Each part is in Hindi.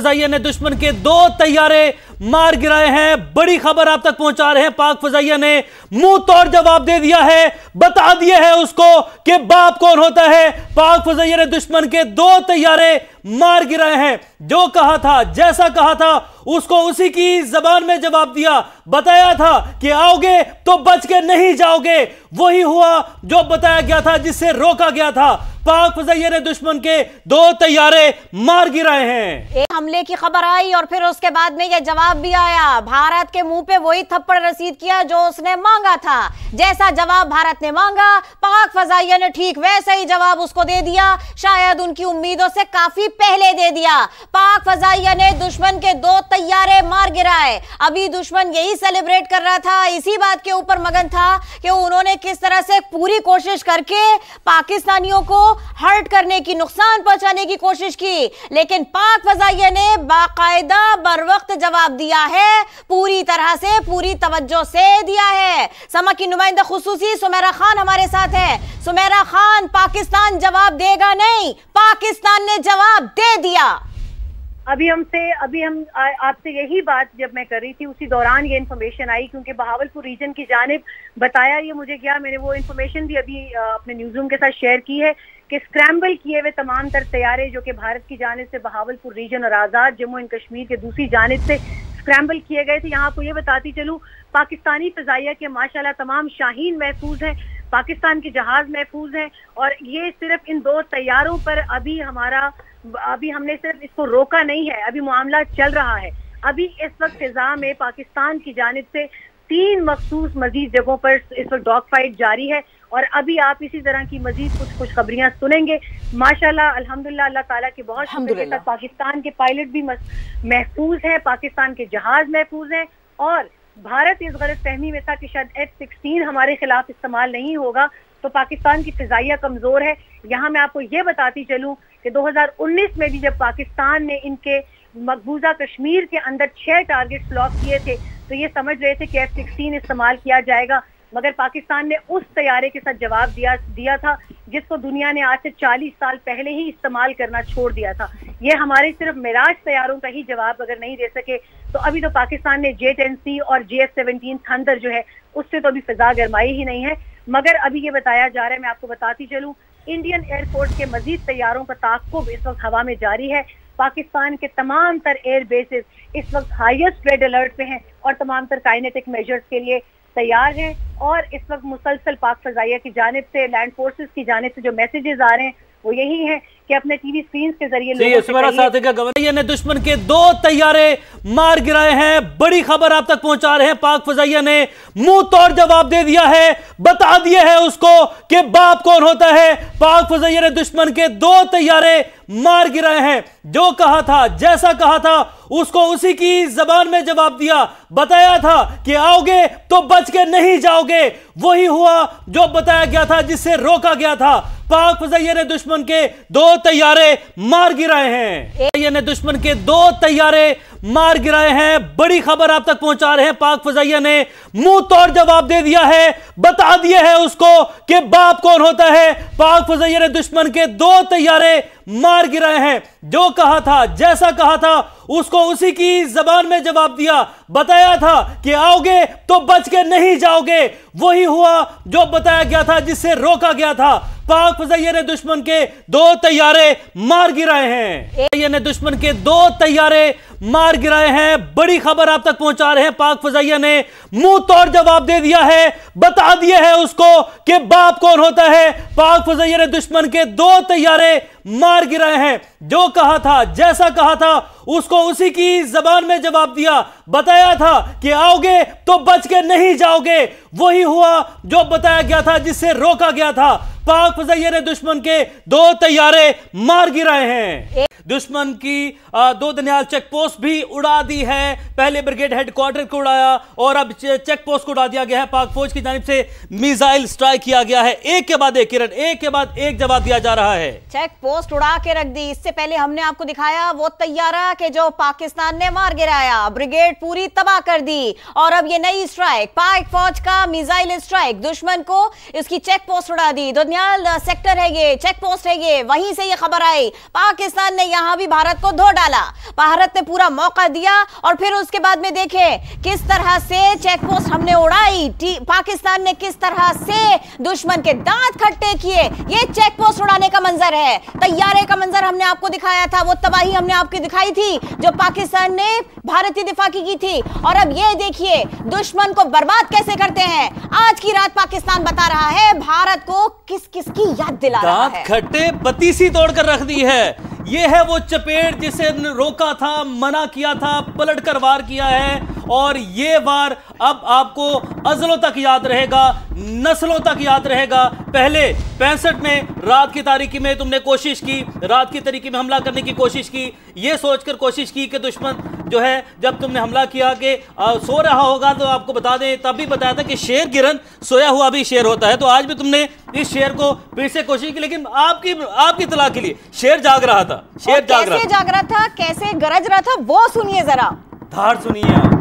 फजाइया ने दुश्मन के 2 तैयारे मार गिराए हैं। बड़ी खबर आप तक पहुंचा रहे हैं। पाक फजाइया ने मुंह तोड़ जवाब दे दिया है, बता दिए है उसको कि बाप कौन होता है। पाक फजाइया ने दुश्मन के 2 तैयारे मार गिराए हैं। जो कहा था, जैसा कहा था, उसको उसी की जबान में जवाब दिया। बताया था कि आओगे तो बच के नहीं जाओगे, वही हुआ जो बताया गया था, जिससे रोका गया था। पाक फजाइया ने दुश्मन के 2 तैयारे मार गिराए हैं। एक हमले की खबर आई और फिर उसके बाद में यह जवाब भी आया। भारत के मुंह पे वही थप्पड़ रसीद किया जो उसने मांगा था। जैसा जवाब भारत ने मांगा, पाक फजाइया ने ठीक वैसा ही जवाब उसको दे दिया, शायद उनकी उम्मीदों से काफी पहले दे दिया। पाक फजाइया ने दुश्मन के 2 तैयारे मार गिराए। अभी दुश्मन यही सेलिब्रेट कर रहा था, इसी बात के ऊपर मगन था कि उन्होंने किस तरह से पूरी कोशिश करके पाकिस्तानियों को हर्ट करने की, नुकसान पहुंचाने की कोशिश की, लेकिन पाक फजाइया ने बाकायदा बरवक्त जवाब दिया है, पूरी तरह से, पूरी तवज्जो से दिया है। समा की नुमाइंदा खुसूसी सुमेरा खान हमारे साथ है। सुमेरा खान, पाकिस्तान जवाब देगा नहीं, पाकिस्तान ने जवाब दे दिया। अभी हम आपसे यही बात जब मैं कर रही थी, उसी दौरान ये इन्फॉर्मेशन आई, क्योंकि बहावलपुर रीजन की जानिब बताया ये मुझे गया। मैंने वो इन्फॉर्मेशन भी अभी अपने न्यूज़ रूम के साथ शेयर की है कि स्क्रैम्बल किए हुए तमाम तर तैयारे जो कि भारत की जानिब से बहावलपुर रीजन और आज़ाद जम्मू एंड कश्मीर के दूसरी जानिब से स्क्रैम्बल किए गए थे। यहाँ आपको ये बताती चलूँ, पाकिस्तानी फजाइया के माशाल्लाह तमाम शाहीन महफूज हैं, पाकिस्तान के जहाज महफूज हैं, और ये सिर्फ इन 2 तैयारों पर अभी हमने सिर्फ इसको रोका नहीं है, अभी मामला चल रहा है। अभी इस वक्त फिजा में पाकिस्तान की जानिब से 3 मखसूस मजीद जगहों पर इस वक्त डॉग फाइट जारी है, और अभी आप इसी तरह की मजीद कुछ खुशखबरियां सुनेंगे। माशाल्लाह, अल्हम्दुलिल्लाह, अल्लाह ताला की बहुत शुक्र है, पाकिस्तान के पायलट भी महफूज हैं, पाकिस्तान के जहाज महफूज हैं, और भारत इस गलत फहमी में था कि शायद F-16 हमारे खिलाफ इस्तेमाल नहीं होगा, तो पाकिस्तान की फिजाइया कमजोर है। यहाँ मैं आपको ये बताती चलूँ कि 2019 में भी जब पाकिस्तान ने इनके मकबूजा कश्मीर के अंदर 6 टारगेट्स लॉक किए थे, तो ये समझ रहे थे कि F-16 इस्तेमाल किया जाएगा, मगर पाकिस्तान ने उस तैयारे के साथ जवाब दिया था जिसको दुनिया ने आज से 40 साल पहले ही इस्तेमाल करना छोड़ दिया था। ये हमारे सिर्फ मिराज तैयारों का ही जवाब अगर नहीं दे सके, तो अभी तो पाकिस्तान ने J-10C और JF-17 थंडर जो है उससे तो अभी फिजा गरमाई ही नहीं है। मगर अभी ये बताया जा रहा है, मैं आपको बताती चलूँ, इंडियन एयरफोर्स के मजीद तैयारों का ताक़ुब इस वक्त हवा में जारी है। पाकिस्तान के तमाम तर एयर बेसेस इस वक्त हाईएस्ट रेड अलर्ट पे हैं और तमाम तर काइनेटिक मेजर्स के लिए तैयार हैं, और इस वक्त मुसलसल पाक फजाइया की जानिब से, लैंड फोर्सेस की जानिब से जो मैसेजेस आ रहे हैं वो यही है कि अपने टीवी स्क्रीन के जरिए फजाइया ने दुश्मन के 2 तैयारे मार गिराए हैं। बड़ी खबर आप तक पहुंचा रहे हैं। पाक फजाइया ने मुंह तोड़ जवाब दे दिया है, बता दिए है उसको कि बाप कौन होता है। पाक फजाइया ने दुश्मन के 2 तैयारे मार गिराए हैं। जो कहा था, जैसा कहा था, उसको उसी की जबान में जवाब दिया। बताया था कि आओगे तो बच के नहीं जाओगे, वही हुआ जो बताया गया था, जिससे रोका गया था। पाक फजाइया ने दुश्मन के 2 तैयारे मार गिराए हैं। फजाइया ने दुश्मन के 2 तैयारे मार गिराए हैं। बड़ी खबर आप तक पहुंचा रहे हैं। पाक फजाइया ने मुंह तोड़ जवाब दे दिया है, बता दिए है उसको कि बाप कौन होता है। पाक फजाइया ने दुश्मन के 2 तैयारे मार गिराए हैं। जो कहा था, जैसा कहा था, उसको उसी की जबान में जवाब दिया। बताया था कि आओगे तो बच के नहीं जाओगे, वही हुआ जो बताया गया था, जिससे रोका गया था। पाक फजाइया ने दुश्मन के 2 तैयारे मार गिराए हैं। फजाइया ने दुश्मन के 2 तैयारे मार गिराए हैं। बड़ी खबर आप तक पहुंचा रहे हैं। पाक फजाइया ने मुंह तोड़ जवाब दे दिया है, बता दिए है उसको कि बाप कौन होता है। पाक फजाइया ने दुश्मन के 2 तैयारे मार गिराए हैं। जो कहा था, जैसा कहा था, उसको उसी की जबान में जवाब दिया। बताया था कि आओगे तो बच के नहीं जाओगे, वही हुआ जो बताया गया था, जिससे रोका गया था। पाक फजाइया ने दुश्मन के 2 तैयारे मार गिराए हैं। दुश्मन की 2 दनियाल चेक पोस्ट भी उड़ा दी है। पहले ब्रिगेड हेडक्वार्टर को उड़ाया और अब चेक पोस्ट को उड़ा दिया गया है। पाक फौज की जानिब से मिसाइल स्ट्राइक किया गया है। एक के बाद एक, किरण, एक के बाद एक जवाब दिया जा रहा है। चेक पोस्ट उड़ा के रख दी। इससे पहले हमने आपको दिखाया वो तैयारा के जो पाकिस्तान ने मार गिराया, ब्रिगेड पूरी तबाह कर दी, और अब ये नई स्ट्राइक, पाक फौज का मिसाइल स्ट्राइक, दुश्मन को इसकी चेक पोस्ट उड़ा दी। दुनियाल सेक्टर है ये, चेक पोस्ट है ये, वहीं से ये खबर आई। पाकिस्तान ने यहां भी भारत को धो डाला। भारत ने पूरा मौका दिया और फिर उसके बाद में देखें किस तरह से चेक पोस्ट हमने उड़ाई। पाकिस्तान ने किस तरह से दुश्मन के दांत खट्टे किए। ये चेक पोस्ट उड़ाने का मंजर है, तैयारे का मंजर हमने आपको दिखाया था, वो तबाही हमने आपको दिखाई थी जो पाकिस्तान ने भारतीय दिफा की थी। और अब ये देखिए दुश्मन को बर्बाद कैसे करते हैं। आज की रात पाकिस्तान बता रहा है भारत को किस किस की याद दिला रहा है। दांत खट्टे पतीसी तोड़कर रख दी है। ये है वो चपेट जिसे रोका था, मना किया था, पलटकर वार किया है। और ये वार अब आपको अजलों तक याद रहेगा, नस्लों तक याद रहेगा। पहले 65 में रात की तारीकी में तुमने कोशिश की, रात की तारीकी में हमला करने की कोशिश की, ये सोचकर कोशिश की कि दुश्मन जो है जब तुमने हमला किया कि सो रहा होगा, तो आपको बता दें तब भी बताया था कि शेर गिरन सोया हुआ भी शेर होता है। तो आज भी तुमने इस शेर को फिर से कोशिश की, लेकिन आपकी तलाह के लिए शेर जाग रहा था। शेर जाग रहा था, कैसे गरज रहा था वो सुनिए जरा, धार सुनिए आप।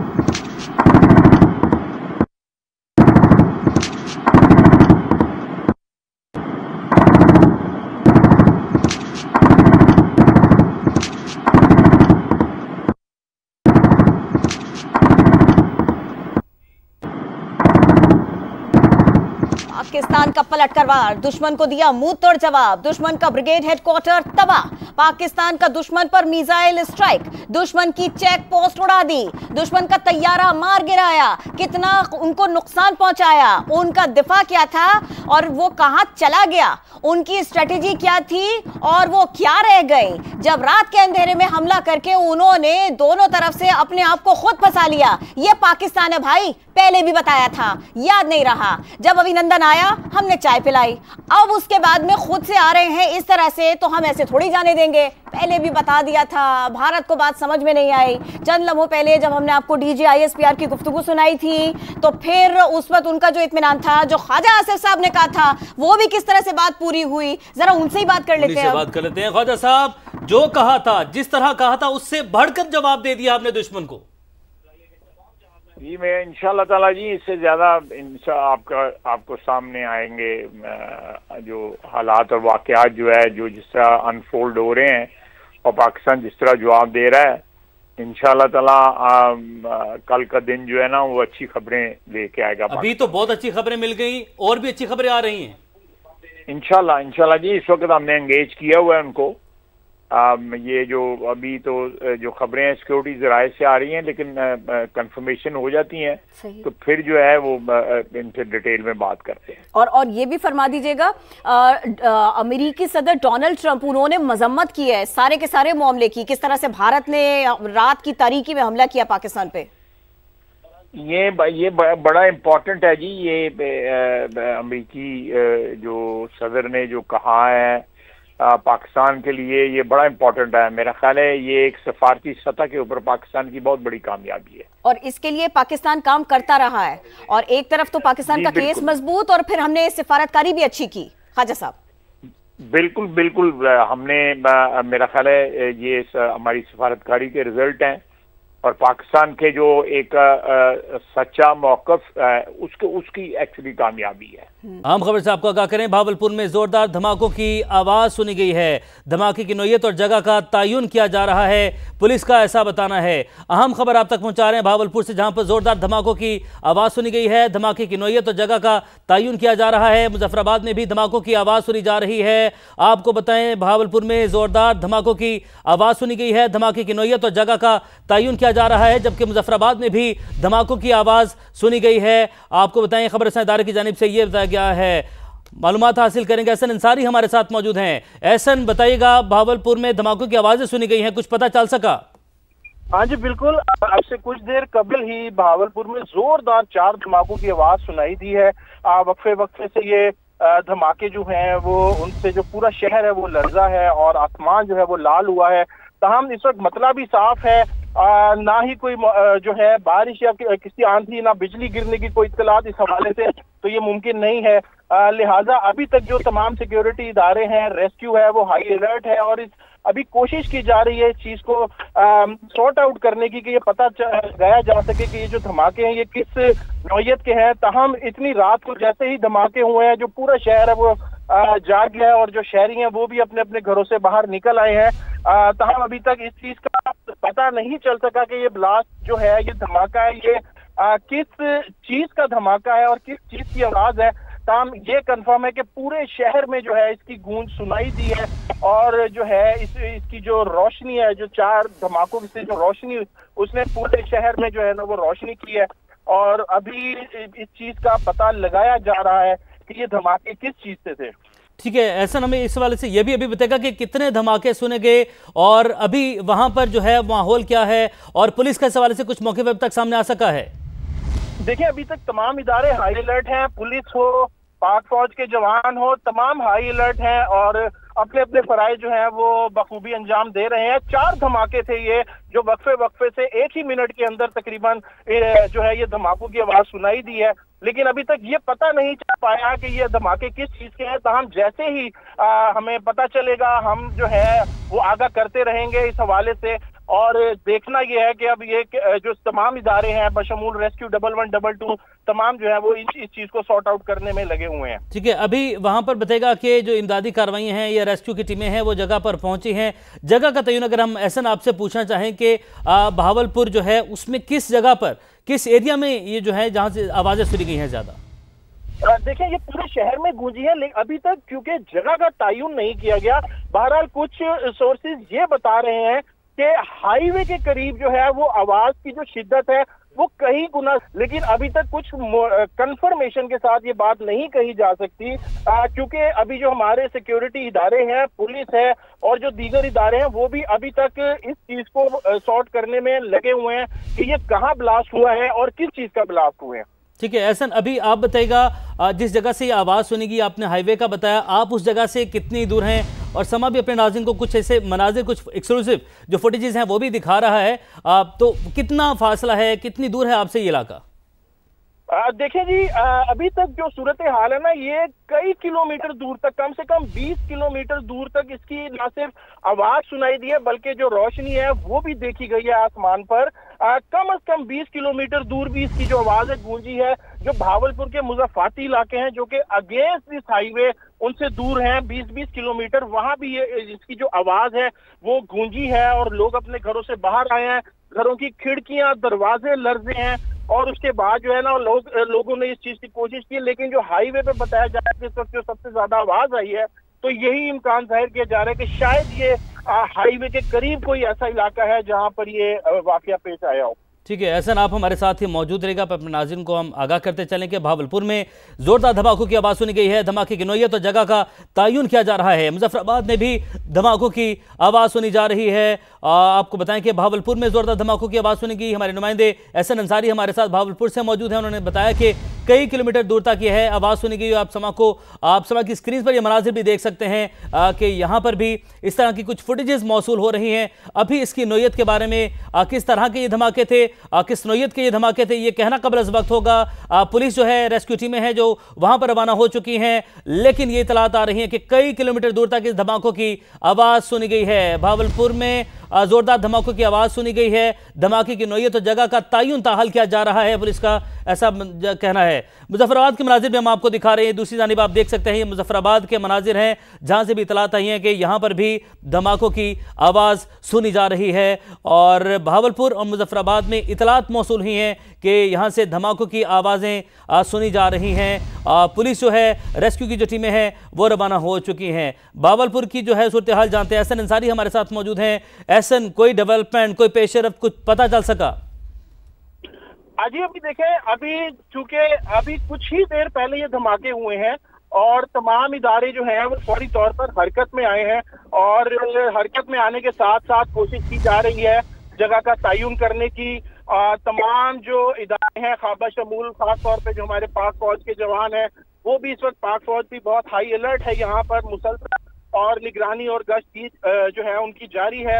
पाकिस्तान का पलटकर वार, दुश्मन को दिया मुंह तोड़ जवाब। दुश्मन का ब्रिगेड हेडक्वार्टर तबाह, पाकिस्तान का दुश्मन पर मिसाइल स्ट्राइक, दुश्मन की चेक पोस्ट उड़ा दी, दुश्मन का तैयारा मार गिराया, कितना उनको नुकसान पहुंचाया, उनका दिफा क्या था और वो कहां चला गया, उनकी स्ट्रेटेजी क्या थी और वो क्या रह गए जब रात के अंधेरे में हमला करके उन्होंने दोनों तरफ से अपने आप को खुद फंसा लिया। ये पाकिस्तान है भाई, पहले भी बताया था, याद नहीं रहा। जब अभिनंदन आया हमने चाय पिलाई, अब उसके बाद में खुद से आ रहे हैं इस तरह से, तो हम ऐसे थोड़ी जाने देंगे। पहले भी बता दिया था, भारत को बात समझ में नहीं आई। चंद लम्हों पहले जब हमने आपको DGISPR की गुफ्तगू सुनाई थी, तो फिर उस वक्त उनका जो इत्मीनान था, जो ख्वाजा आसिफ साहब ने कहा था, वो भी किस तरह से बात पूरी हुई, जरा उनसे ही बात कर लेते हैं। ख्वाजा साहब, जो कहा था, जिस तरह कहा था, उससे बढ़कर जवाब दे दिया आपने दुश्मन को। जी मैं इंशाल्लाह ताला जी इससे ज्यादा आपको सामने आएंगे जो हालात और वाकयात जो है जो जिस तरह अनफोल्ड हो रहे हैं और पाकिस्तान जिस तरह जवाब दे रहा है। इंशाल्लाह ताला कल का दिन जो है ना वो अच्छी खबरें लेके आएगा। अभी तो बहुत अच्छी खबरें मिल गई और भी अच्छी खबरें आ रही हैं इंशाल्लाह जी। इस वक्त हमने एंगेज किया हुआ है उनको। ये जो अभी तो जो खबरें हैं सिक्योरिटी जराए से आ रही हैं, लेकिन कंफर्मेशन हो जाती हैं तो फिर जो है वो इनसे डिटेल में बात करते हैं। और ये भी फरमा दीजिएगा, अमेरिकी सदर डोनाल्ड ट्रंप उन्होंने मजम्मत की है सारे के सारे मामले की, किस तरह से भारत ने रात की तारीकी में हमला किया पाकिस्तान पे। ये बड़ा इम्पोर्टेंट है जी। ये अमेरिकी जो सदर ने जो कहा है पाकिस्तान के लिए ये बड़ा इम्पोर्टेंट है। मेरा ख्याल है ये एक सफारती सतह के ऊपर पाकिस्तान की बहुत बड़ी कामयाबी है और इसके लिए पाकिस्तान काम करता रहा है। और एक तरफ तो पाकिस्तान का केस मजबूत और फिर हमने सिफारतकारी भी अच्छी की। ख्वाजा साहब बिल्कुल हमने, मेरा ख्याल है ये हमारी सिफारतकारी के रिजल्ट हैं और पाकिस्तान के जो एक सच्चा मौक़िफ़ उसकी एक्चुअली कामयाबी है। अहम खबर से आपको आगाह करें, भावलपुर में जोरदार धमाकों की आवाज सुनी गई है। धमाके की नौयत और जगह का तयन किया जा रहा है, पुलिस का ऐसा बताना है। अहम खबर आप तक पहुंचा रहे हैं भावलपुर से, जहां पर जोरदार धमाकों की आवाज सुनी गई है। धमाके की नौयत और जगह का तयन किया जा रहा है। मुजफ्फराबाद में भी धमाकों की आवाज सुनी जा रही है। आपको बताएं भावलपुर में जोरदार धमाकों की आवाज सुनी गई है, धमाके की नौयत और जगह का तयन किया जा रहा है, जबकि मुजफ्फराबाद में भी धमाकों की आवाज सुनी गई है। आपको बताएं खबर रसां इदारे की जानिब से यह बताया गया है। मालूमात हासिल करेंगे, एहसन अंसारी हमारे साथ मौजूद हैं। एहसन बताइएगा, भावलपुर में धमाकों की आवाजें सुनी गई हैं, कुछ पता चल सका? हाँ जी बिल्कुल, अब से कुछ देर कबल ही भावलपुर में जोरदार 4 धमाकों की आवाज सुनाई दी है। वक्फे वक्फे से ये धमाके जो हैं वो उनसे जो पूरा शहर है वो लर्जा है और आसमान जो है वो लाल हुआ है। तमाम इस वक्त मतला भी साफ है, ना ही कोई जो है बारिश या किसी आंधी ना बिजली गिरने की कोई इत्तलात इस हवाले से तो ये मुमकिन नहीं है। लिहाजा अभी तक जो तमाम सिक्योरिटी इदारे हैं, रेस्क्यू है, वो हाई अलर्ट है और अभी कोशिश की जा रही है इस चीज को सॉर्ट आउट करने की कि ये पता लगाया जा सके कि ये जो धमाके हैं ये किस नौयत के हैं। ताहम इतनी रात को जैसे ही धमाके हुए हैं जो पूरा शहर है वो जाग गया है और जो शहरी हैं वो भी अपने अपने घरों से बाहर निकल आए हैं। तहम अभी तक इस चीज का पता नहीं चल सका कि ये ब्लास्ट जो है, ये धमाका है, ये किस चीज का धमाका है और किस चीज की आवाज है। तहम ये कंफर्म है कि पूरे शहर में जो है इसकी गूंज सुनाई दी है और जो है इसकी जो रोशनी है, जो 4 धमाकों से जो रोशनी उसने पूरे शहर में जो है ना वो रोशनी की है। और अभी इस चीज का पता लगाया जा रहा है कि ये धमाके किस चीज से थे। ठीक है, ऐसा हमें इस वाले से यह भी अभी बताएगा कि कितने धमाके सुने गए और अभी वहां पर जो है माहौल क्या है और पुलिस के हवाले से कुछ मौके पर अब तक सामने आ सका है? देखिए, अभी तक तमाम इदारे हाई अलर्ट हैं, पुलिस हो, पाक फौज के जवान हो, तमाम हाई अलर्ट हैं और अपने अपने फराइज जो हैं वो बखूबी अंजाम दे रहे हैं। 4 धमाके थे ये, जो वक्फे से 1 ही मिनट के अंदर तकरीबन जो है ये धमाकों की आवाज सुनाई दी है। लेकिन अभी तक ये पता नहीं चल पाया कि ये धमाके किस चीज के हैं। ताहम जैसे ही हमें पता चलेगा हम जो है वो आगाह करते रहेंगे इस हवाले से। और देखना यह है कि अब ये जो तमाम इदारे हैं बशमूल रेस्क्यू 1112 तमाम जो है वो इस चीज को सॉर्ट आउट करने में लगे हुए हैं। ठीक है, अभी वहां पर बताएगा कि जो इमदादी कार्रवाई हैं या रेस्क्यू की टीमें हैं वो जगह पर पहुंची हैं। जगह का तयन अगर हम ऐसा आपसे पूछना चाहें कि बहावलपुर जो है उसमें किस जगह पर, किस एरिया में ये जो है जहां से आवाजें सुनी गई हैं ज्यादा? देखिए, ये पूरे शहर में गूंजी है, लेकिन अभी तक क्योंकि जगह का तयन नहीं किया गया। बहरहाल कुछ सोर्सेज ये बता रहे हैं कि हाईवे के करीब जो है वो आवाज की जो शिद्दत है वो कई गुना, लेकिन अभी तक कुछ कंफर्मेशन के साथ ये बात नहीं कही जा सकती क्योंकि अभी जो हमारे सिक्योरिटी इदारे हैं, पुलिस है और जो दीगर इदारे हैं वो भी अभी तक इस चीज को सॉर्ट करने में लगे हुए हैं कि ये कहाँ ब्लास्ट हुआ है और किस चीज का ब्लास्ट हुआ है। ठीक है एहसन, अभी आप बताइएगा जिस जगह से ये आवाज़ सुनेगी, आपने हाईवे का बताया, आप उस जगह से कितनी दूर हैं? और समा भी अपने नाज़रीन को कुछ ऐसे मनाजिर, कुछ एक्सक्लूसिव जो फुटेजेस हैं वो भी दिखा रहा है, तो कितना फासला है, कितनी दूर है आपसे ये इलाका? देखिए जी, अभी तक जो सूरत हाल है ना, ये कई किलोमीटर दूर तक, कम से कम 20 किलोमीटर दूर तक इसकी ना सिर्फ आवाज सुनाई दी है बल्कि जो रोशनी है वो भी देखी गई है आसमान पर। कम से कम 20 किलोमीटर दूर भी इसकी जो आवाज है गूंजी है। जो भावलपुर के मुज़फ़्फ़राती इलाके हैं जो कि अगेंस्ट दिस हाईवे उनसे दूर हैं 20-20 किलोमीटर, वहां भी ये इसकी जो आवाज है वो गूंजी है और लोग अपने घरों से बाहर आए हैं, घरों की खिड़कियां दरवाजे लर्जे हैं और उसके बाद जो है ना लोगों ने इस चीज की कोशिश की। लेकिन जो हाईवे पे बताया जा रहा है कि इस वक्त जो सबसे ज्यादा आवाज आई है, तो यही इम्कान जाहिर किया जा रहा है कि शायद ये हाईवे के करीब कोई ऐसा इलाका है जहां पर ये वाकया पेश आया हो। ठीक है एहसन, आप हमारे साथ ही मौजूद रहेगा। अपने नाज़रीन को हम आगाह करते चलें कि भावलपुर में जोरदार धमाकों की आवाज़ सुनी गई है। धमाके की नौयत और जगह का तयन किया जा रहा है। मुजफ्फराबाद में भी धमाकों की आवाज़ सुनी जा रही है। आपको बताएं कि भावलपुर में जोरदार धमाकों की आवाज़ सुनी गई। हमारे नुमाइंदे एहसन अंसारी हमारे साथ भावलपुर से मौजूद हैं। उन्होंने बताया कि कई किलोमीटर दूर तक यह है आवाज़ सुनी गई। आप समा की स्क्रीन पर यह मनाजिर भी देख सकते हैं कि यहाँ पर भी इस तरह की कुछ फुटेजेस मौसूल हो रही हैं। अभी इसकी नौयत के बारे में, किस तरह के ये धमाके थे, किस नौयत के ये धमाके थे, ये कहना कबल अज़ वक्त होगा। पुलिस जो है, रेस्क्यू टीमें हैं जो वहां पर रवाना हो चुकी हैं, लेकिन ये इतलात आ रही है कि कई किलोमीटर दूर तक इस धमाकों की आवाज़ सुनी गई है। भावलपुर में जोरदार धमाकों की आवाज़ सुनी गई है। धमाके की नौयत और जगह का तयन ताहल किया जा रहा है, पुलिस का ऐसा कहना है। मुजफ्फराबाद के मनाजिर भी हम आपको दिखा रहे हैं। दूसरी जानिब आप देख सकते हैं ये मुजफ्फराबाद के मनाजिर हैं जहां से भी इतलात आई हैं कि यहां पर भी धमाकों की आवाज़ सुनी जा रही है। और भावलपुर और मुजफ्फराबाद में इतलात मौसूल हुई हैं कि यहां से धमाकों की आवाज़ें सुनी जा रही हैं। पुलिस जो है, रेस्क्यू की जो टीमें हैं वो रवाना हो चुकी हैं। भावलपुर की जो है सूरत हाल जानते हैं, एहसन अंसारी हमारे साथ मौजूद हैं। एहसन, कोई डेवलपमेंट, कोई पेशरफ्त कुछ पता चल सका? अभी देखें, अभी चूंकि अभी कुछ ही देर पहले ये धमाके हुए हैं और तमाम इदारे जो हैं वो फौरी तौर पर हरकत में आए हैं और हरकत में आने के साथ साथ कोशिश की जा रही है जगह का तयन करने की। तमाम जो इदारे हैं खाबा शमूल, खास तौर पे जो हमारे पाक फौज के जवान हैं वो भी इस वक्त, पाक फौज भी बहुत हाई अलर्ट है यहाँ पर, मुसलसल और निगरानी और गश्त की जो है उनकी जारी है।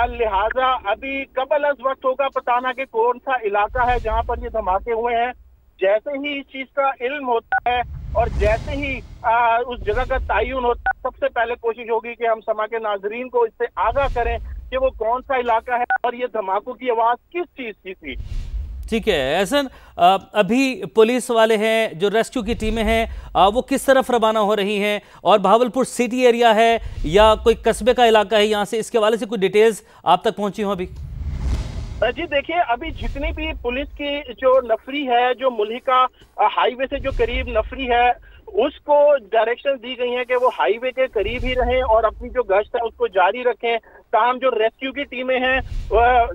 लिहाजा अभी कबल अज़ वक्त होगा बताना कि कौन सा इलाका है जहाँ पर ये धमाके हुए हैं। जैसे ही इस चीज का इल्म होता है और जैसे ही उस जगह का तयन होता है, सबसे पहले कोशिश होगी कि हम समा के नाजरीन को इससे आगाह करें कि वो कौन सा इलाका है और ये धमाकों की आवाज किस चीज की थी। ठीक है एहसन, अभी पुलिस वाले हैं, जो रेस्क्यू की टीमें हैं, वो किस तरफ रवाना हो रही हैं और भावलपुर सिटी एरिया है या कोई कस्बे का इलाका है यहाँ से, इसके हवाले से कुछ डिटेल्स आप तक पहुंची हो अभी? जी देखिए, अभी जितनी भी पुलिस की जो नफरी है, जो मुल्हिका हाईवे से जो करीब नफरी है, उसको डायरेक्शन दी गई है कि वो हाईवे के करीब ही रहें और अपनी जो गश्त है उसको जारी रखें। ताहम जो रेस्क्यू की टीमें हैं,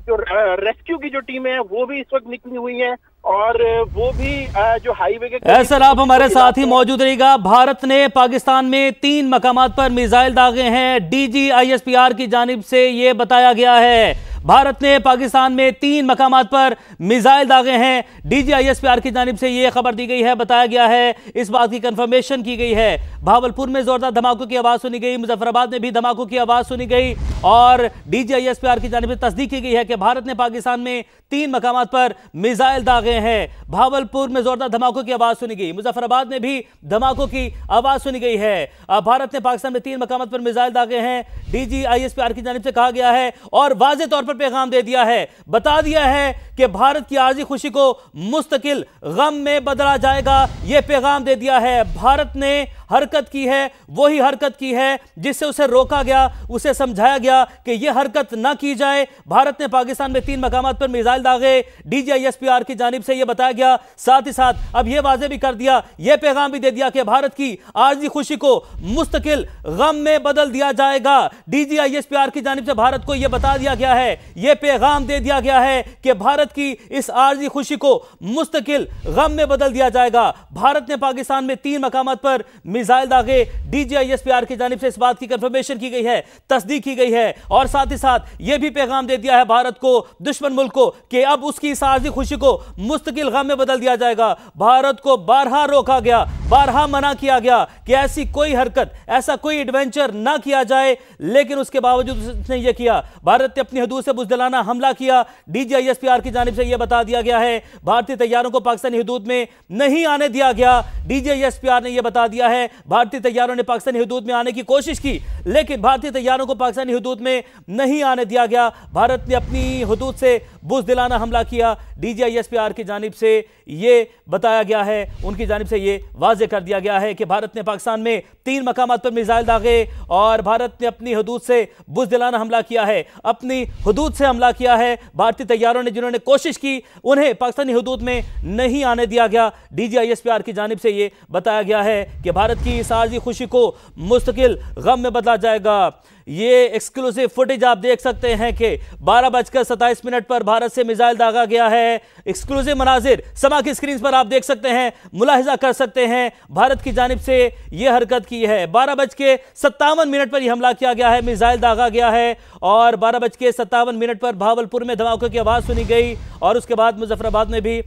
जो रेस्क्यू की जो टीमें हैं वो भी इस वक्त निकली हुई हैं और वो भी जो हाईवे के सर आप हमारे साथ ही मौजूद रहिएगा। भारत ने पाकिस्तान में 3 मकामात पर मिसाइल दागे हैं, DGISPR की जानिब से ये बताया गया है। भारत ने पाकिस्तान में 3 मकामात पर मिसाइल दागे हैं, DGISPR की जानिब से ये खबर दी गई है, बताया गया है, इस बात की कंफर्मेशन की गई है। भावलपुर में जोरदार धमाकों की आवाज सुनी गई, मुजफ्फराबाद में भी धमाकों की आवाज सुनी गई और DGISPR की जानिब से तस्दीक की गई है कि भारत ने पाकिस्तान में 3 मकामात पर मिसाइल दागे हैं। भावलपुर में जोरदार धमाकों की आवाज सुनी गई, मुजफ्फराबाद में भी धमाकों की आवाज सुनी गई है। भारत ने पाकिस्तान में 3 मकामात पर मिसाइल दागे हैं, DGISPR की जानिब से कहा गया है और वाज़ेह तौर पर पैगाम दे दिया है, बता दिया है कि भारत की आर्जी खुशी को मुस्तकिल गम में बदला जाएगा। यह पैगाम दे दिया है। भारत ने हरकत की है, वही हरकत की है जिससे उसे रोका गया, उसे समझाया गया कि यह हरकत ना की जाए। भारत ने पाकिस्तान में 3 मकामात पर मिसाइल दागे, DGISPR की जानिब से यह बताया गया। साथ ही साथ अब यह वाज़ेह भी कर दिया, यह पैगाम भी दे दिया कि भारत की आर्जी खुशी को मुस्तकिल गम में बदल दिया जाएगा। DGISPR की जानिब से भारत को यह बता दिया गया है, यह पैगाम दे दिया गया है कि भारत की इस आर्जी खुशी को मुस्तकिल गम में बदल दिया जाएगा। भारत ने पाकिस्तान में 3 मकामात पर मिसाइल दागे, DGISPR की जानिब से इस बात की कंफर्मेशन की गई है, तस्दीक की गई है और साथ ही साथ यह भी पैगाम दे दिया है भारत को, दुश्मन मुल्क को, कि अब उसकी इस आर्जी खुशी को मुस्तकिल गम में बदल दिया जाएगा। भारत को बारहा रोका गया, बारहा मना किया गया कि ऐसी कोई हरकत, ऐसा कोई एडवेंचर ना किया जाए, लेकिन उसके बावजूद उसने यह किया। भारत ने अपनी हदूद से बुज़दिलाना हमला किया। DGISPR की जानिब से यह बता दिया गया है भारतीय तैयारों को पाकिस्तानी हदूद में नहीं आने दिया गया। DGISPR ने यह बता दिया है भारतीय तैयारों ने पाकिस्तानी हदूद में आने की कोशिश की, लेकिन भारतीय तैयारों को पाकिस्तानी हदूद में नहीं आने दिया गया। भारत ने अपनी हदूद से बुज़दिलाना हमला किया। DGISPR की जानिब से यह बताया गया है, उनकी जानिब से यह वाज़ेह कर दिया गया है कि भारत ने पाकिस्तान में 3 मकामात पर मिसाइल दागे और भारत ने अपनी हदूद से बुज़दिलाना हमला किया है, अपनी हदूद से हमला किया है। भारतीय तैयारों ने जिन्होंने कोशिश की उन्हें पाकिस्तानी हदूद में नहीं आने दिया गया। DGISPR की जानिब से यह बताया गया है कि भारत की इस आर्जी खुशी को मुस्तकिल गम में बदला जाएगा। ये एक्सक्लूसिव फुटेज आप देख सकते हैं कि 12:27 पर भारत से मिसाइल दागा गया है। एक्सक्लूसिव मनाजिर समा की स्क्रीन पर आप देख सकते हैं, मुलाहिजा कर सकते हैं, भारत की जानिब से यह हरकत की है। 12:57 पर यह हमला किया गया है, मिसाइल दागा गया है और 12:57 पर भावलपुर में धमाकों की आवाज़ सुनी गई और उसके बाद मुजफ्फराबाद में भी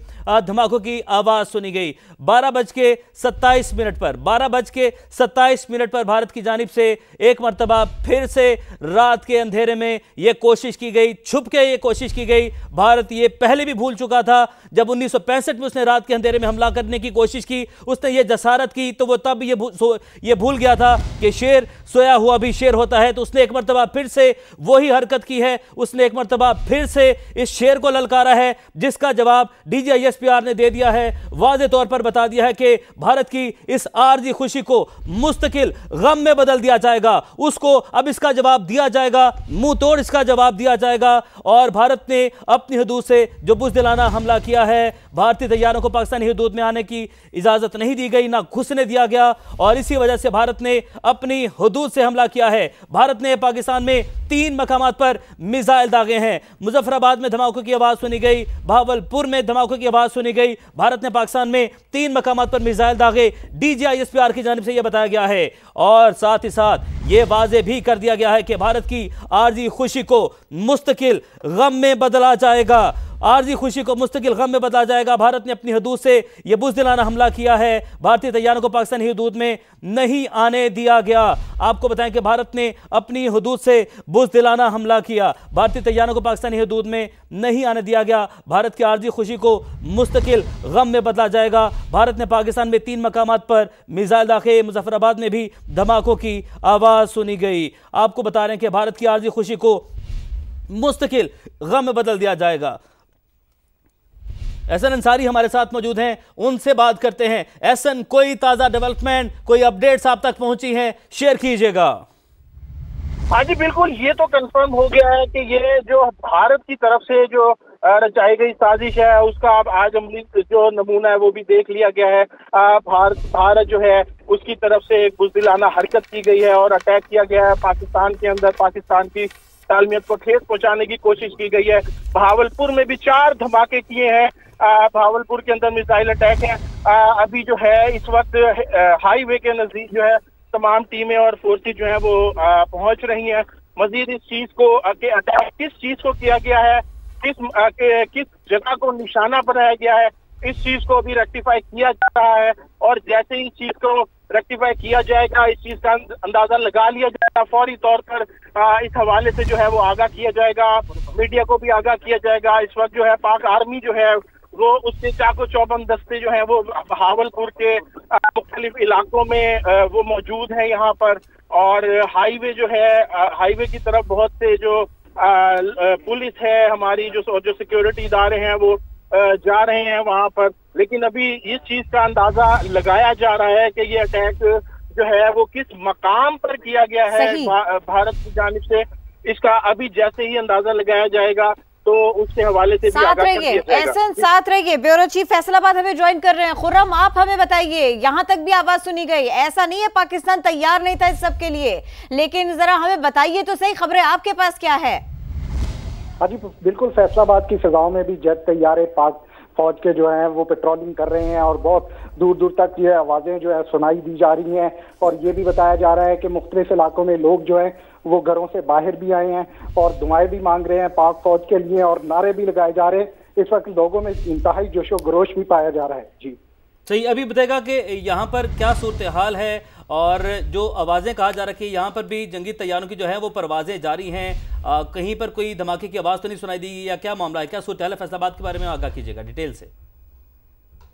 धमाकों की आवाज़ सुनी गई। 12:27 पर भारत की जानिब से एक मरतबा फिर से रात के अंधेरे में यह कोशिश की गई, छुप के यह कोशिश की गई। भारत ये पहले भी भूल चुका था, जब 1965 में उसने रात के अंधेरे में हमला करने की कोशिश की, उसने ये जसारत की, तो वो तब ये भूल गया था कि शेर सोया हुआ भी शेर होता है। तो उसने एक मरतबा फिर से वही हरकत की है, उसने एक मरतबा फिर से इस शेर को ललकारा है, जिसका जवाब DGISPR ने दे दिया है, वाज़ेह तौर पर बता दिया है कि भारत की इस आर्जी खुशी को मुस्तकिल गम में बदल दिया जाएगा। उसको अब इसका जवाब दिया जाएगा, मुंह तोड़ इसका जवाब दिया जाएगा। और भारत ने अपनी हदूद से जो बुज़दिलाना हमला किया है, भारतीय तैयारों को पाकिस्तानी हदूद में आने की इजाजत नहीं दी गई, ना घुसने दिया गया और इसी वजह से भारत ने अपनी हदूद से हमला किया है। भारत ने पाकिस्तान में 3 मकामात पर मिसाइल दागे हैं। मुजफ्फराबाद में धमाकों की आवाज़ सुनी गई, भावलपुर में धमाकों की आवाज़ सुनी गई। भारत ने पाकिस्तान में 3 मकामात पर मिसाइल दागे, DGISPR की जानिब से यह बताया गया है और साथ ही साथ यह वाज़ेह भी कर दिया गया है कि भारत की आर्जी खुशी को मुस्तकिल गम में बदला जाएगा। आर्जी खुशी को मुस्तकिल गम में बदला जाएगा। भारत ने अपनी हदूद से यह बुज़दिलाना हमला किया है, भारतीय तैयारों को पाकिस्तानी हदूद में नहीं आने दिया गया। आपको बताएं कि भारत ने अपनी हदूद से बुज़दिलाना हमला किया, भारतीय तैयारों को पाकिस्तानी हदूद में नहीं आने दिया गया। भारत की आर्जी खुशी को मुस्तकिल गम में बदला जाएगा। भारत ने पाकिस्तान में 3 मकामात पर मिसाइल दागे, मुजफ्फराबाद में भी धमाकों की आवाज़ सुनी गई। आपको बता रहे हैं कि भारत की आर्जी खुशी को मुस्तकिल गम में बदल दिया जाएगा। एहसन अंसारी हमारे साथ मौजूद हैं, उनसे बात करते हैं। एहसन, कोई ताजा डेवलपमेंट, कोई अपडेट्स आप तक पहुंची हैं, शेयर कीजिएगा। हाँ जी बिल्कुल, ये तो कंफर्म हो गया है कि ये जो भारत की तरफ से जो रचाई गई साजिश है उसका अब आज अमली जो नमूना है वो भी देख लिया गया है। भारत जो है उसकी तरफ से एक बुज़दिलाना हरकत की गई है और अटैक किया गया है पाकिस्तान के अंदर। पाकिस्तान की तालमियत को ठेस पहुंचाने की कोशिश की गई है। भावलपुर में भी 4 धमाके किए हैं। भावलपुर के अंदर मिसाइल अटैक है। अभी जो है इस वक्त हाईवे के नजदीक जो है तमाम टीमें और फोर्सेज जो है वो पहुंच रही हैं। मजीद इस चीज को अटैक किस चीज को किया गया है, किस जगह को निशाना बनाया गया है, इस चीज को अभी रेक्टिफाई किया जा रहा है। और जैसे ही इस चीज को रेक्टिफाई किया जाएगा, इस चीज का अंदाजा लगा लिया जाएगा, फौरी तौर पर इस हवाले से जो है वो आगाह किया जाएगा, मीडिया को भी आगाह किया जाएगा। इस वक्त जो है पाक आर्मी जो है वो उसके चाको चौबंद दस्ते जो है वो भावलपुर के मुख्तलिफ इलाकों में वो मौजूद है यहाँ पर। और हाईवे जो है हाईवे की तरफ बहुत से जो पुलिस है हमारी जो सिक्योरिटी इदारे हैं वो जा रहे हैं वहां पर। लेकिन अभी इस चीज का अंदाजा लगाया जा रहा है कि ये अटैक जो है वो किस मकाम पर किया गया है भारत की जानिब से। इसका अभी जैसे ही अंदाजा लगाया जाएगा तो उसके हवाले से भी आगाह कर दिया जाएगा। एहसन साथ रहिए, ब्यूरो चीफ फैसलाबाद हमें ज्वाइन कर रहे हैं। खुर्रम, आप हमें बताइए, यहाँ तक भी आवाज सुनी गई, ऐसा नहीं है पाकिस्तान तैयार नहीं था इस सब के लिए, लेकिन जरा हमें बताइए तो सही, खबरें आपके पास क्या है? हाँ जी बिल्कुल, फैसलाबाद की फिजाओं में भी जेट तैयारे पाक फौज के जो हैं वो पेट्रोलिंग कर रहे हैं और बहुत दूर दूर तक ये आवाज़ें जो है सुनाई दी जा रही हैं। और ये भी बताया जा रहा है कि मुख्तलिफ इलाकों में लोग जो हैं वो घरों से बाहर भी आए हैं और दुआएं भी मांग रहे हैं पाक फौज के लिए और नारे भी लगाए जा रहे हैं। इस वक्त लोगों में इंतहाई जोशो खरोश भी पाया जा रहा है। जी सही, अभी बताएगा कि यहाँ पर क्या सूरत हाल है और जो आवाज़ें कहा जा रहा है कि यहाँ पर भी जंगी तैयारों की जो है वो परवाजें जारी हैं, कहीं पर कोई धमाके की आवाज़ तो नहीं सुनाई दी या क्या मामला है, क्या सूरत हाल है फैसलाबाद के बारे में आगाह कीजिएगा डिटेल से।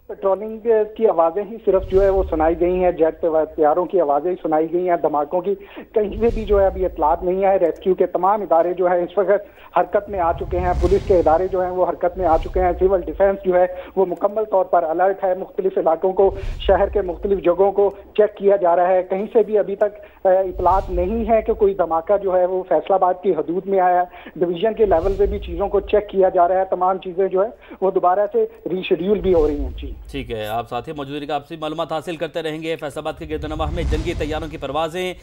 पेट्रोलिंग की आवाजें ही सिर्फ जो है वो सुनाई गई हैं, जेट तैयारों की आवाजें ही सुनाई गई हैं, धमाकों की कहीं से भी जो है अभी इतलात नहीं है। रेस्क्यू के तमाम इदारे जो है इस वक्त हरकत में आ चुके हैं, पुलिस के इदारे जो हैं वो हरकत में आ चुके हैं, सिविल डिफेंस जो है वो मुकम्मल तौर पर अलर्ट है। मुख्तलिफ इलाकों को, शहर के मुख्तलिफ जगहों को चेक किया जा रहा है। कहीं से भी अभी तक इतलात नहीं है कि कोई धमाका जो है वो फैसलाबाद की हदूद में आया है। डिवीजन के लेवल पे भी चीज़ों को चेक किया जा रहा है, तमाम चीज़ें जो है वो दोबारा से रीशेड्यूल भी हो रही हैं। जी ठीक है, आप साथी मौजूदगी का आपसे मालूमात हासिल करते रहेंगे। फैसलाबाद के गिरदनवाह में जंगी तैयारों की परवाजें,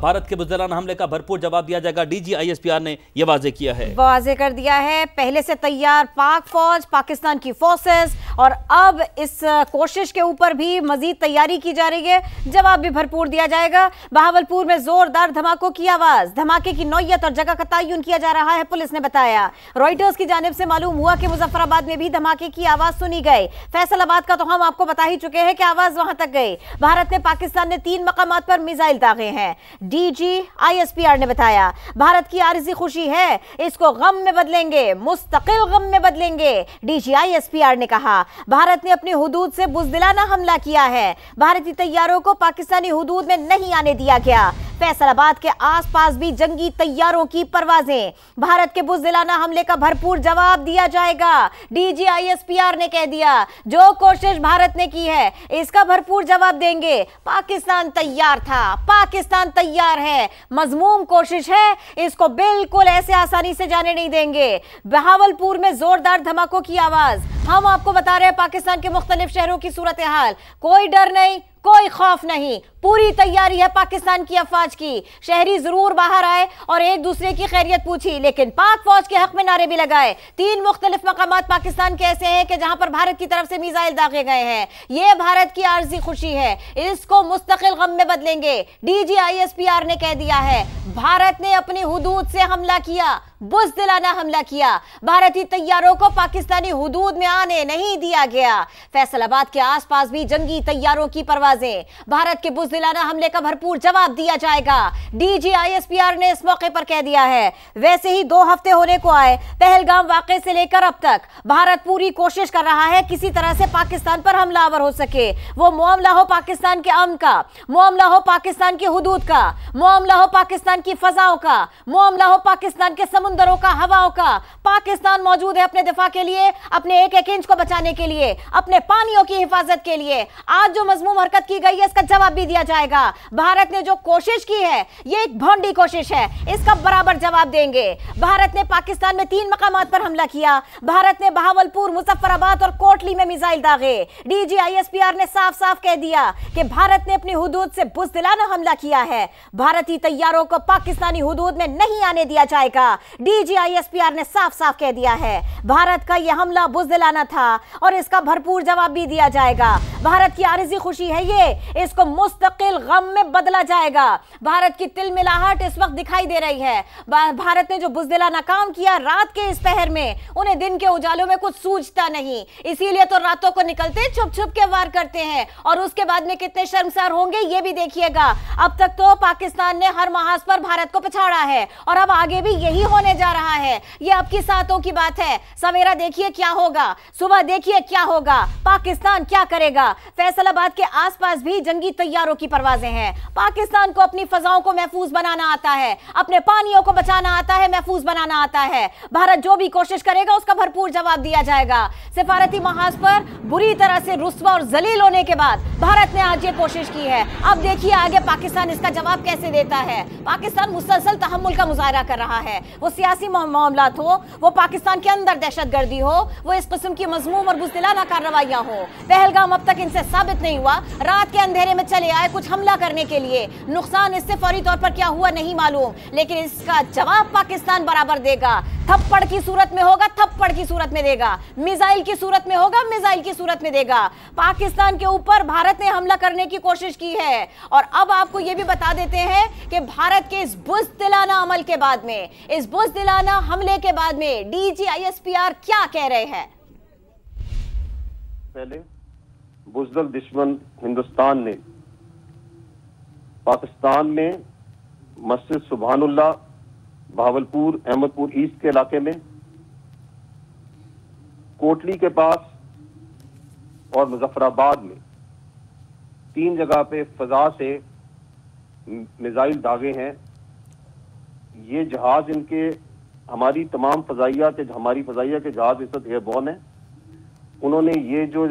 भारत के बुज़दिलाना हमले का भरपूर जवाब दिया जाएगा, डीजी ISPR ने यह वाजे किया है, वाजे कर दिया है। पहले से तैयार पाक फौज, पाकिस्तान की फोर्सेस, और अब इस कोशिश के ऊपर भी मजीद तैयारी की जा रही है, जवाब भी भरपूर दिया जाएगा। बहावलपुर में जोरदार धमाकों की आवाज, धमाके की नौयत और जगह का तयन किया जा रहा है, पुलिस ने बताया। रॉयटर्स की जानिब से मालूम हुआ कि मुजफ्फराबाद में भी धमाके की आवाज सुनी गई। फैसलाबाद का तो हम आपको बता ही चुके हैं कि आवाज वहां तक गई। भारत ने, पाकिस्तान ने 3 मकामात पर मिसाइल दागे हैं, डीजी ISPR ने बताया। भारत की आरजी खुशी है, इसको गम में बदलेंगे, मुस्तकिल गम में बदलेंगे, डीजी ISPR ने कहा। भारत ने अपनी हुदूद से बुज़दिलाना हमला किया है, भारतीय तैयारों को पाकिस्तानी हुदूद में नहीं आने दिया गया। फैसलाबाद के आसपास भी जंगी तैयारों की परवाजें, भारत के बुज़दिलाना हमले का भरपूर जवाब दिया जाएगा, डीजी ISPR ने कह दिया। जो कोशिश भारत ने की है इसका भरपूर जवाब देंगे। पाकिस्तान तैयार था, पाकिस्तान तैयार है, मजमूम कोशिश है, इसको बिल्कुल ऐसे आसानी से जाने नहीं देंगे। बहावलपुर में जोरदार धमाकों की आवाज, हम आपको बता रहे हैं पाकिस्तान के मुख्तलिफ शहरों की सूरत हाल। कोई डर नहीं, कोई खौफ नहीं, पूरी तैयारी है पाकिस्तान की अफवाज की। शहरी जरूर बाहर आए और एक दूसरे की खैरियत पूछी, लेकिन पाक फौज के हक में नारे भी लगाए। 3 मुख्तलिफ मकामात पाकिस्तान के ऐसे हैं कि जहां पर भारत की तरफ से मिसाइल दागे गए हैं। यह भारत की आर्जी खुशी है, इसको मुस्तकिल गम में बदलेंगे, डीजी ISPR ने कह दिया है। भारत ने अपनी हुदूद से हमला किया, बुज़दिलाना हमला किया, भारतीय तैयारों को पाकिस्तानी हुदूद में आने नहीं दिया गया। फैसलाबाद के आसपास भी जंगी तैयारों की परवाह परवाजें। भारत के बुज़दिलाना हमले का भरपूर जवाब दिया जाएगा, DGISPR ने इस मौके पर कह दिया है। वैसे ही 2 हफ्ते होने को आए पहलगाम वाकये से लेकर अब तक भारत पूरी कोशिश कर रहा है किसी तरह से पाकिस्तान पर हमलावर हो सके। वो मामला हो पाकिस्तान के अमन का, मामला हो पाकिस्तान की हुदूद का, मामला हो पाकिस्तान की फजाओं का, मामला हो पाकिस्तान के समुंदरों का, हवाओं का। पाकिस्तान मौजूद है अपने दिफा के लिए, अपने एक एक इंच को बचाने के लिए, अपने पानियों की हिफाजत के लिए। आज जो मजमूम हरकत की गई है इसका जवाब भी दिया जाएगा। भारत ने जो कोशिश की है ये एक भोंडी कोशिश है, इसका बराबर जवाब देंगे। भारत ने पाकिस्तान में 3 मकामात पर हमला किया। भारत ने बहावलपुर, मुजफ्फराबाद और कोटली में मिसाइल दागे। DGISPR ने साफ साफ कह दिया कि भारत ने अपनी हुदूद से बुज़दिलाना हमला किया है। भारतीय तैयारों को पाकिस्तानी हुदूद में नहीं आने दिया जाएगा। DGISPR ने साफ साफ कह दिया है भारत का यह हमला बुज़दिलाना था और इसका भरपूर जवाब भी दिया जाएगा। भारत की आरिज़ी खुशी है ये, इसको मुस्तकिल गम में बदला जाएगा। भारत की तिलमिलाहट इस वक्त दिखाई दे रही है। भारत ने जो बुज़दिलाना काम किया रात के इस पहर में, उन्हें दिन के उजालों में कुछ सूझता नहीं, इसीलिए तो रातों को निकलते छुप छुप के वार करते हैं और उसके बाद में कितने शर्मसार होंगे ये भी देखिएगा। अब तक तो पाकिस्तान ने हर महाज पर भारत को पछाड़ा है और अब आगे भी यही होने जा रहा है। ये अब की सातों की बात है। सवेरा देखिए क्या होगा, सुबह देखिए क्या होगा, पाकिस्तान क्या करेगा। फैसलाबाद के आसपास भी जंगी तैयारों की परवाजें हैं। पाकिस्तान को अपनी फजाओं को महफूज बनाना आता है, अपने पानियों को बचाना आता है, महफूज बनाना आता है। भारत जो भी कोशिश करेगा उसका भरपूर जवाब दिया जाएगा। सिफारती महाज पर बुरी तरह से रुस्वा और जलील होने के बाद भारत ने आज ये कोशिश की है। अब देखिए आगे पाकिस्तान इसका जवाब कैसे देता है। पाकिस्तान मुसलसल तहम्मुल का मुजाहरा कर रहा है, वो सियासी मामलात हो, वो पाकिस्तान के अंदर दहशतगर्दी हो, वो इस किस्म की मजमूम और बुज़दिलाना कार्रवाइयां हो। पहलगाम अब तक इनसे साबित नहीं हुआ। रात के अंधेरे में चले आए कुछ हमला करने के लिए, नुकसान इससे फौरी तौर पर क्या हुआ नहीं मालूम, लेकिन इसका जवाब पाकिस्तान बराबर देगा। थप्पड़ की सूरत में होगा, थप्पड़ की सूरत में देगा, मिसाइल की सूरत में होगा, मिसाइल की सूरत में देगा। पाकिस्तान के ऊपर भारत ने हमला करने की कोशिश की है और अब आपको यह भी बता देते हैं कि भारत के इस बुज़दिलाना अमल के बाद में, इस बुज़दिलाना हमले के बाद में DGISPR क्या कह रहे हैं। पहले बुज़दिल दुश्मन हिंदुस्तान ने पाकिस्तान में मस्जिद सुभानुल्लाह, बहावलपुर, अहमदपुर ईस्ट के इलाके में, कोटली के पास और मुजफ्फराबाद में 3 जगह पे फजा से मिसाइल दागे हैं। ये जहाज इनके हमारी तमाम फजाइया के जहाज इस वक्त एयरबोर्न है। उन्होंने ये जो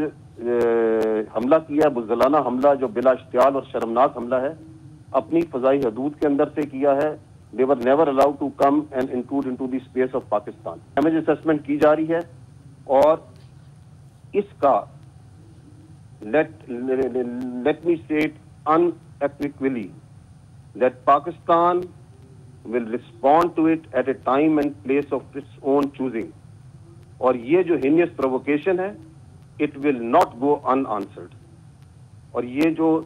हमला किया है, बुज़दिलाना हमला, जो बिला इश्तियाल और शर्मनाक हमला है, अपनी फजाई हदूद के अंदर से किया है। They were never allowed to come and intrude into the space of Pakistan. Damage assessment की जा रही है और इसका let me say it unequivocally that Pakistan will respond to it at a time and place of its own choosing. और ये जो heinous provocation है, it will not go unanswered. और ये जो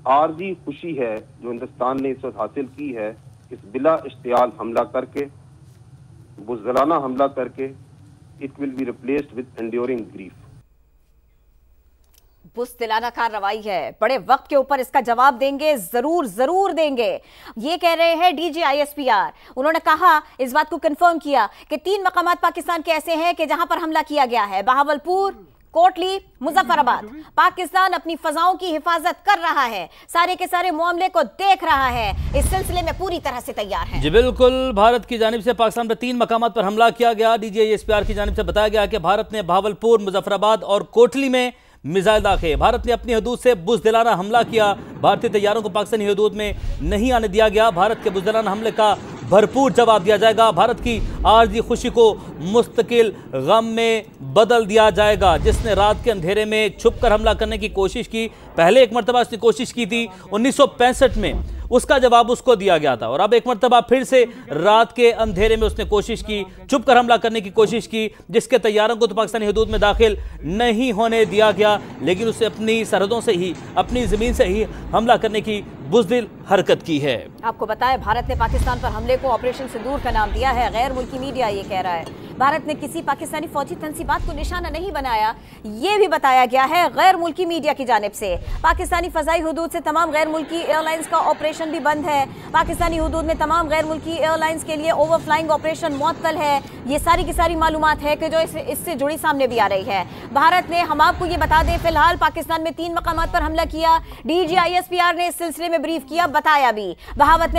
आरजी खुशी है जो हिंदुस्तान ने इस वक्त हासिल की है, इस बिला इश्तियाल हमला करके, बुज़दिलाना हमला करके, it will be replaced with enduring grief. बुज़दिलाना कार्रवाई है, बड़े वक्त के ऊपर इसका जवाब देंगे, जरूर देंगे, ये कह रहे हैं DGISPR। उन्होंने कहा, इस बात को कंफर्म किया कि 3 मकामात पाकिस्तान के ऐसे हैं कि जहां पर हमला किया गया है, बहावलपुर, कोटली, मुजफ्फराबाद। पाकिस्तान अपनी फजाओं की हिफाजत कर रहा है, सारे के सारे मामले को देख रहा है, इस सिलसिले में पूरी तरह से तैयार है। जी बिल्कुल, भारत की जानिब से पाकिस्तान पर 3 मकामात पर हमला किया गया। DGISPR की जानिब से बताया गया कि भारत ने बहावलपुर, मुजफ्फराबाद और कोटली में मिसाइल दागे। भारत ने अपनी हदूद से बुज़दिलाना हमला किया। भारतीय तैयारों को पाकिस्तानी हदूद में नहीं आने दिया गया। भारत के बुज़दिलाना हमले का भरपूर जवाब दिया जाएगा। भारत की आरजी खुशी को मुस्तकिल गम में बदल दिया जाएगा। जिसने रात के अंधेरे में छुपकर हमला करने की कोशिश की, पहले एक मरतबा उसने कोशिश की थी 1965 में, उसका जवाब उसको दिया गया था और अब एक मरतबा फिर से रात के अंधेरे में उसने कोशिश की, छुपकर हमला करने की कोशिश की, जिसके तैयारों को तो पाकिस्तानी हदूद में दाखिल नहीं होने दिया गया, लेकिन उसे अपनी सरहदों से ही, अपनी ज़मीन से ही हमला करने की बुज़दिल हरकत की है। आपको बताएं, भारत ने पाकिस्तान पर हमले को ऑपरेशन सिंदूर का नाम दिया है। गैर मुल्की मीडिया ये कह रहा है। भारत ने किसी पाकिस्तानी फौजी तंसीबात को निशाना नहीं बनाया, ये भी बताया गया है गैर मुल्की मीडिया की जानिब से। पाकिस्तानी फजाई हुदूद से तमाम गैर मुल्की एयरलाइंस का ऑपरेशन भी बंद है। पाकिस्तानी हुदूद में तमाम गैर मुल्की एयरलाइंस के लिए ओवरफ्लाइंग ऑपरेशन मुअत्तल है। ये सारी की सारी मालूमात है कि जो इससे जुड़ी सामने भी आ रही है। भारत ने, हम आपको ये बता दें, फिलहाल पाकिस्तान में 3 मकामात पर हमला किया। DGISPR ने इस सिलसिले में ब्रीफ किया, बताया भी। भारत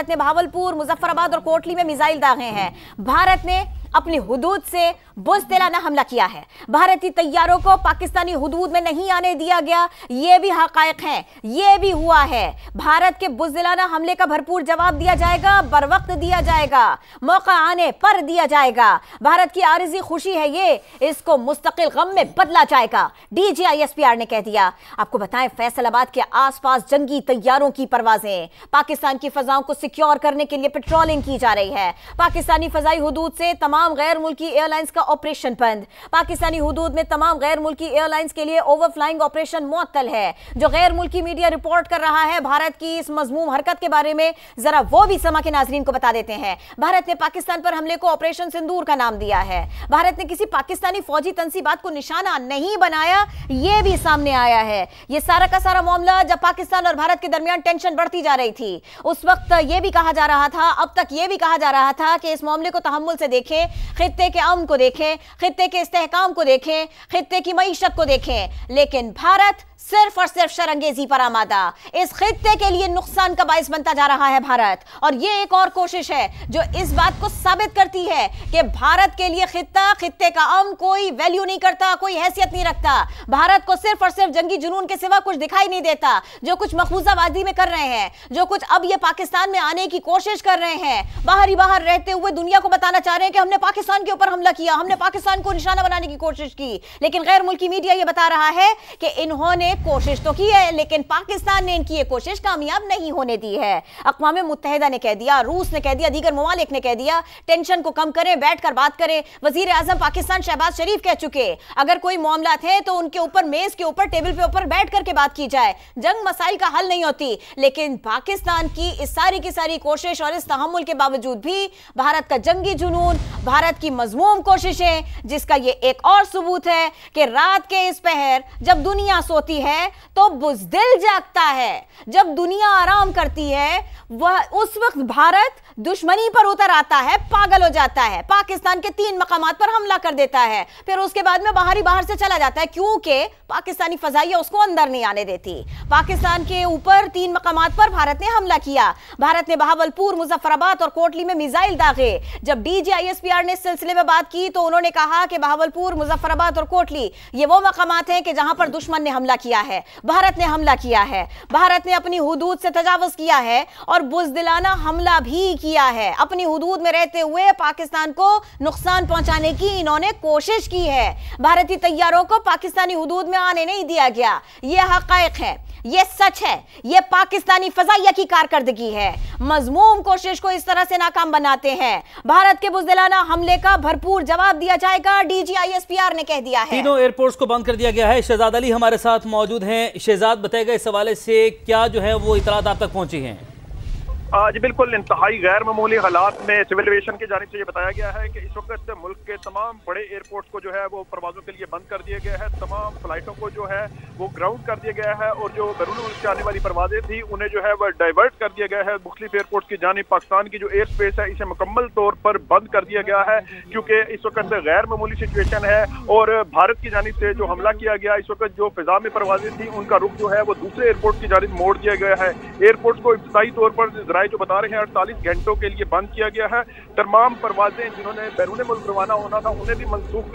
ने बहावलपुर, मुजफ्फराबाद और कोटली में मिसाइल दागे हैं। भारत ने अपनी हुदूद से बुज़दिलाना हमला किया है। भारतीय तैयारों को पाकिस्तानी हुदूद में नहीं आने दिया गया, ये भी हक़ाइक़ हैं, ये भी हुआ है। भारत के बुज़दिलाना हमले का भरपूर जवाब दिया जाएगा, बर वक्त दिया जाएगा, मौका आने पर दिया जाएगा। भारत की आरिज़ी खुशी है ये, इसको मुस्तकिल गम में बदला जाएगा, DGISPR ने कह दिया। आपको बताएं, फैसलाबाद के आसपास जंगी तैयारों की परवाजें, पाकिस्तान की फजाओं को सिक्योर करने के लिए पेट्रोलिंग की जा रही है। पाकिस्तानी फजाई हुदूद से तमाम गैर मुल्की एयरलाइंस का ऑपरेशन बंद। पाकिस्तानी हुदूद में तमाम गैर मुल्की एयरलाइंस के लिए ओवरफ्लाइंग ऑपरेशन मुअत्तल है। जो गैर मुल्की मीडिया रिपोर्ट कर रहा है भारत की इस मजमूम हरकत के बारे में, जरा वो भी समा के नाजरीन को बता देते हैं। भारत ने पाकिस्तान पर हमले को ऑपरेशन सिंदूर का नाम दिया है। भारत ने किसी पाकिस्तानी फौजी तंसीबात को निशाना नहीं बनाया, यह भी सामने आया है। यह सारा का सारा मामला जब पाकिस्तान और भारत के दरमियान टेंशन बढ़ती जा रही थी, उस वक्त यह भी कहा जा रहा था, अब तक यह भी कहा जा रहा था कि इस मामले को तहम्मुल से देखें, खित्ते के अमन को देखें, खित्ते के इस्तेहकाम को देखें, खित्ते की मईशत को देखें। लेकिन भारत सिर्फ और सिर्फ शरंगेजी पर आमादा, इस खित्ते के लिए नुकसान का बाइस बनता जा रहा है भारत। और ये एक और कोशिश है जो इस बात को साबित करती है कि भारत के लिए खित्ते का अमन कोई वैल्यू नहीं करता, कोई हैसियत नहीं रखता। भारत को सिर्फ और सिर्फ जंगी जुनून के सिवा कुछ दिखाई नहीं देता। जो कुछ मखबूजाबाजी में कर रहे हैं, जो कुछ अब ये पाकिस्तान में आने की कोशिश कर रहे हैं, बाहर रहते हुए दुनिया को बताना चाह रहे हैं कि हमने पाकिस्तान के ऊपर हमला किया, हमने पाकिस्तान को निशाना बनाने की कोशिश की। लेकिन गैर मुल्की मीडिया ये बता रहा है कि इन्होंने कोशिश तो की है, लेकिन पाकिस्तान ने इनकी ये कोशिश कामयाब नहीं होने दी है। अक़वाम मुत्तहिदा ने कह दिया, रूस ने कह दिया, दीगर ममालिक ने कह दिया, टेंशन को कम करें, बैठकर बात करें। वजीर आजम पाकिस्तान शहबाज शरीफ कह चुके, अगर कोई मामला थे तो उनके ऊपर, मेज के ऊपर, टेबल पे ऊपर बैठ करके बात की जाए। जंग मसाइल का हल नहीं होती। लेकिन पाकिस्तान की इस सारी की सारी कोशिश और इस तहम्मुल के बावजूद भी भारत का जंगी जुनून, भारत की मजमूम कोशिशें, जिसका ये एक और सबूत है कि रात के इस पहर जब दुनिया सोती है तो बुज़दिल जागता है। जब दुनिया आराम करती है, वह उस वक्त भारत दुश्मनी पर उतर आता है, पागल हो जाता है, पाकिस्तान के 3 मकामात पर हमला कर देता है, फिर उसके बाद में बाहर से चला जाता है, क्योंकि पाकिस्तानी फजाइया उसको अंदर नहीं आने देती। पाकिस्तान के ऊपर 3 मकामात पर भारत ने हमला किया। भारत ने बहावलपुर, मुजफ्फराबाद और कोटली में मिसाइल दागे। जब DGISPR ने इस सिलसिले में बात की तो उन्होंने कहा कि बहावलपुर, मुजफ्फराबाद और कोटली ये वो मकामात हैं कि जहां पर दुश्मन ने हमला किया है, भारत ने हमला किया है। भारत ने अपनी हुदूद से तजावुज़ किया है और बुज़दिलाना हमला भी किया है। अपनी हुदूद में रहते हुए पाकिस्तान को नुकसान पहुंचाने की इन्होंने कोशिश की है। भारतीय तैयारों को पाकिस्तानी हुदूद में आने नहीं दिया गया। यह हक़ाइक़ है, ये सच है, ये पाकिस्तानी फजाइया की कारकर्दगी है। मजमूम कोशिश को इस तरह से नाकाम बनाते हैं। भारत के बुज़दिलाना हमले का भरपूर जवाब दिया जाएगा, DGISPR ने कह दिया है। तीनों एयरपोर्ट्स को बंद कर दिया गया है। शहजाद अली हमारे साथ मौजूद हैं। शहजाद, बताएगा इस हवाले से क्या जो है वो इतलात आप तक पहुंची हैं? जी बिल्कुल, इंतहाई गैर मामूली हालात में सिविल एविएशन की जानिब से ये बताया गया है कि इस वक्त मुल्क के तमाम बड़े एयरपोर्ट्स को जो है वो परवाजों के लिए बंद कर दिया गया है। तमाम फ्लाइटों को जो है वो ग्राउंड कर दिया गया है और जो बैरून मुल्क से आने वाली परवाजें थी उन्हें जो है वह डाइवर्ट कर दिया गया है मुख्तलिफ एयरपोर्ट्स की जानिब। पाकिस्तान की जो एयर स्पेस है इसे मुकम्मल तौर पर बंद कर दिया गया है, क्योंकि इस वक्त गैर मामूली सिचुएशन है। और भारत की जानिब से जो हमला किया गया, इस वक्त जो फिजा में परवाजें थी उनका रुख जो है वो दूसरे एयरपोर्ट की जानिब मोड़ दिया गया है। एयरपोर्ट्स को इब्तदाई तौर पर ज़राए जो बता रहे हैं 48 घंटों के लिए बंद किया गया है। तमाम परवाजें जिन्होंने बैरून मुल्क रवाना होना था उन्हें भी मनसूख